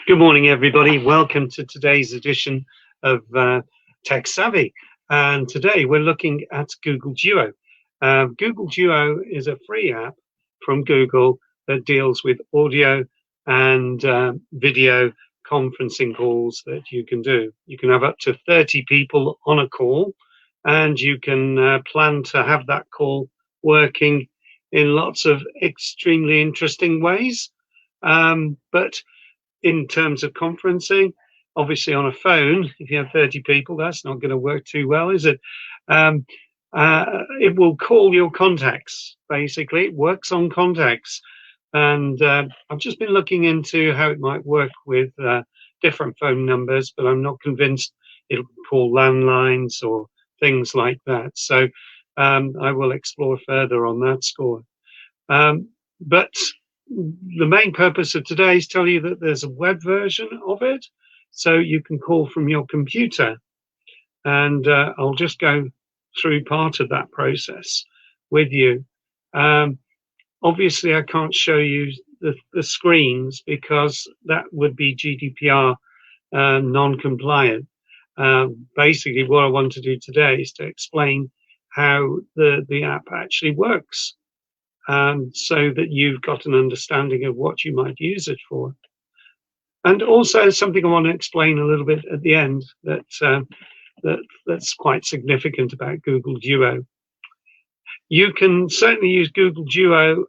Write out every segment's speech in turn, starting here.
Good morning, everybody. Welcome to today's edition of Tech Savvy. And today we're looking at Google Duo. Google Duo is a free app from Google that deals with audio and video conferencing calls that you can do. You can have up to 30 people on a call, and you can plan to have that call working in lots of extremely interesting ways. But in terms of conferencing, obviously on a phone, if you have 30 people, that's not going to work too well, is it? It will call your contacts, basically. It works on contacts. And I've just been looking into how it might work with different phone numbers, but I'm not convinced it'll call landlines or things like that. So I will explore further on that score. But the main purpose of today is tell you that there's a web version of it, so you can call from your computer. And I'll just go through part of that process with you. Obviously, I can't show you the screens because that would be GDPR non-compliant. Basically, what I want to do today is to explain how the app actually works. So that you've got an understanding of what you might use it for. And also something I want to explain a little bit at the end that's quite significant about Google Duo. You can certainly use Google Duo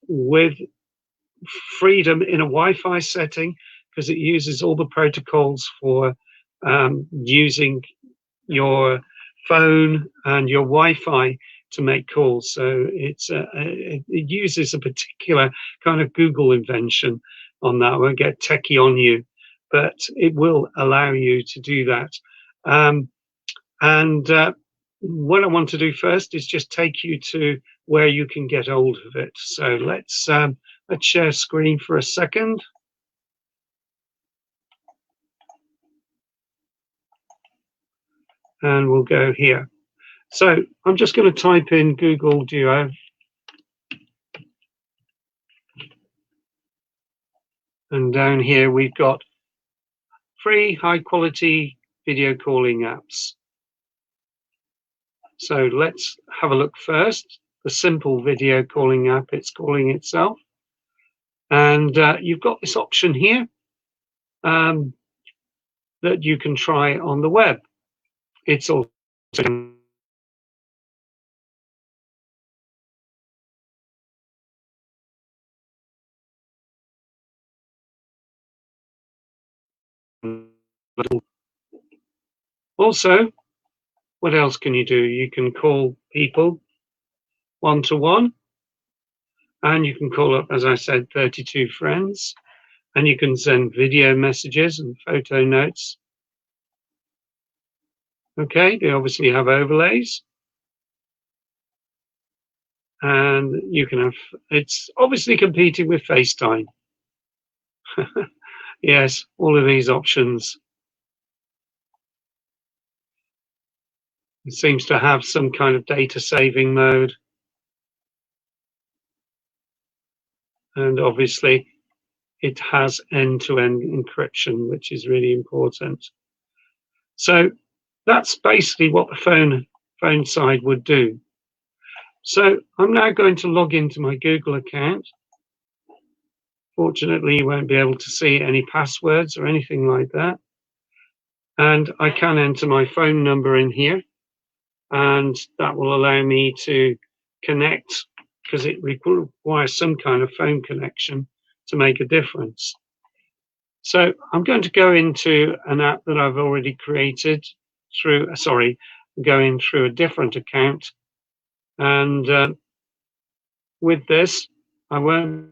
with freedom in a Wi-Fi setting because it uses all the protocols for using your phone and your Wi-Fi to make calls. So it uses a particular kind of Google invention on that. I won't get techie on you, but it will allow you to do that. What I want to do first is just take you to where you can get hold of it. So let's share screen for a second. And we'll go here. So I'm just going to type in Google Duo. And down here, we've got free high quality video calling apps. So let's have a look first. The simple video calling app, it's calling itself. And you've got this option here that you can try on the web. It's also also, what else can you do? You can call people one-to-one, and you can call up, as I said, 32 friends, and you can send video messages and photo notes. Okay, they obviously have overlays. And you can have, it's obviously competing with FaceTime. Yes, all of these options. It seems to have some kind of data saving mode. And obviously it has end-to-end encryption, which is really important. So that's basically what the phone side would do. So I'm now going to log into my Google account. Fortunately, you won't be able to see any passwords or anything like that. And I can enter my phone number in here, and that will allow me to connect because it requires some kind of phone connection to make a difference. So I'm going to go into an app that I've already created through, going through a different account. And with this, I won't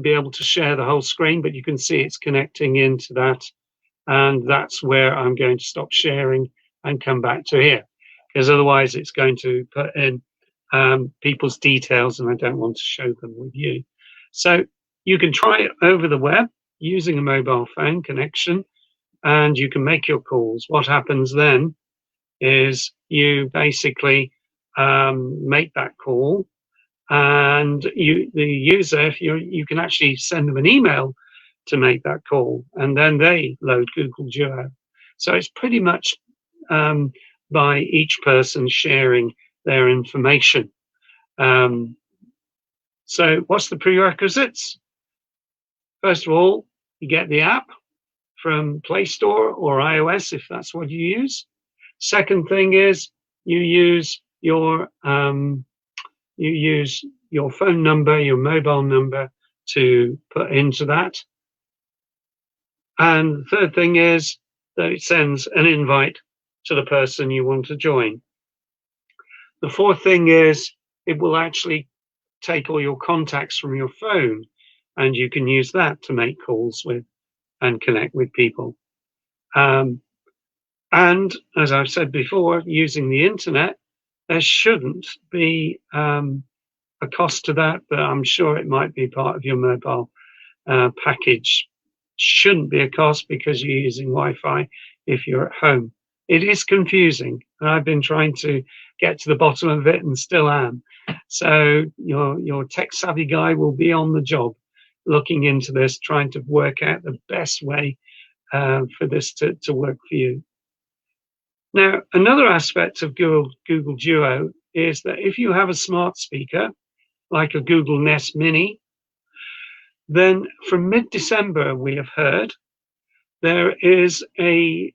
be able to share the whole screen, but you can see it's connecting into that. And that's where I'm going to stop sharing and come back to here, because otherwise it's going to put in people's details and I don't want to show them with you. So you can try it over the web using a mobile phone connection, and you can make your calls. What happens then is you basically make that call, and the user, if you can actually send them an email to make that call, and then they load Google Duo. So it's pretty much by each person sharing their information. So what's the prerequisites? First of all, you get the app from Play Store or iOS if that's what you use. Second thing is you use your phone number, your mobile number to put into that. And the third thing is that it sends an invite to the person you want to join. The fourth thing is it will actually take all your contacts from your phone, and you can use that to make calls with and connect with people. And as I've said before, using the internet, there shouldn't be a cost to that, but I'm sure it might be part of your mobile package. Shouldn't be a cost because you're using Wi-Fi if you're at home. It is confusing, and I've been trying to get to the bottom of it and still am. So your tech savvy guy will be on the job looking into this, trying to work out the best way for this to work for you. Now, another aspect of Google Duo is that if you have a smart speaker, like a Google Nest Mini, then from mid-December, we have heard, there is a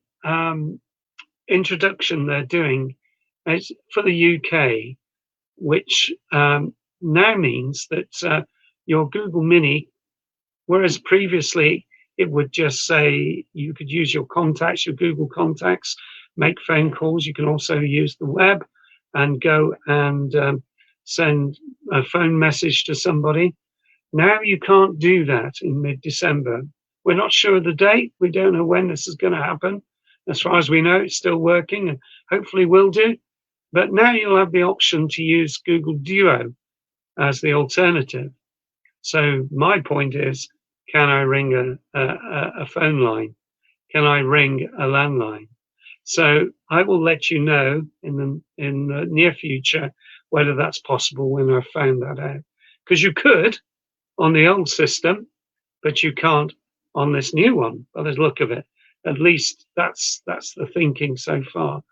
introduction they're doing for the UK, which now means that your Google Mini, whereas previously it would just say you could use your contacts, your Google contacts, make phone calls. You can also use the web and go and send a phone message to somebody. Now you can't do that in mid-December. We're not sure of the date. We don't know when this is going to happen. As far as we know, it's still working and hopefully will do. But now you'll have the option to use Google Duo as the alternative. So my point is, can I ring a phone line? Can I ring a landline? So I will let you know in the near future whether that's possible when I've found that out. Because you could on the old system, but you can't on this new one by the look of it. At least that's the thinking so far.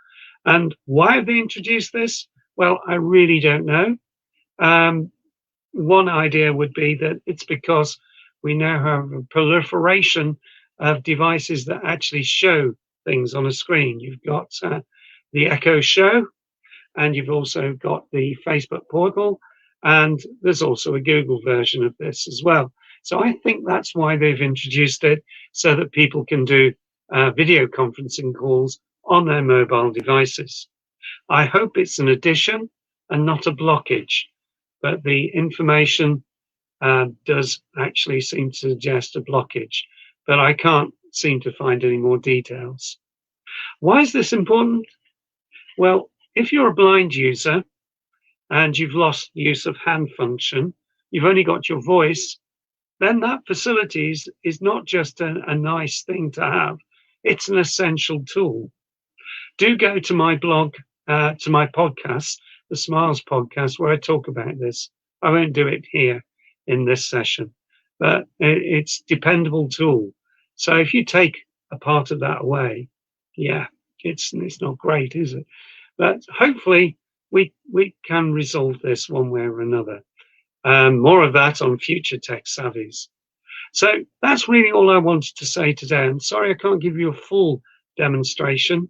And why have they introduced this? Well, I really don't know. One idea would be that it's because we now have a proliferation of devices that actually show things on a screen. You've got the Echo Show, and you've also got the Facebook portal, and there's also a Google version of this as well. So I think that's why they've introduced it, so that people can do video conferencing calls on their mobile devices. I hope it's an addition and not a blockage, but the information does actually seem to suggest a blockage, but I can't seem to find any more details. Why is this important? Well, if you're a blind user and you've lost use of hand function, you've only got your voice, then that facility is not just a nice thing to have, it's an essential tool. Do go to my blog, to my podcast, the Smiles podcast, where I talk about this. I won't do it here in this session, but it's a dependable tool. So if you take a part of that away, yeah, it's not great, is it? But hopefully we can resolve this one way or another. More of that on future Tech Savvies. So that's really all I wanted to say today. I'm sorry I can't give you a full demonstration,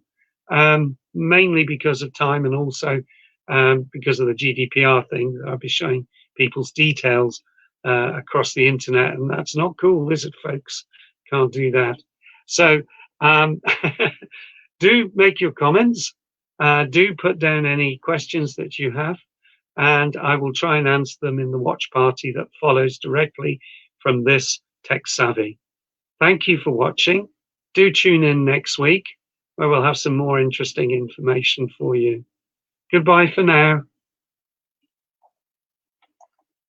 mainly because of time and also because of the GDPR thing. I'll be showing people's details across the internet, and that's not cool, is it, folks? Can't do that. So do make your comments. Do put down any questions that you have, and I will try and answer them in the watch party that follows directly from this Tech Savvy. Thank you for watching. Do tune in next week where we'll have some more interesting information for you. Goodbye for now.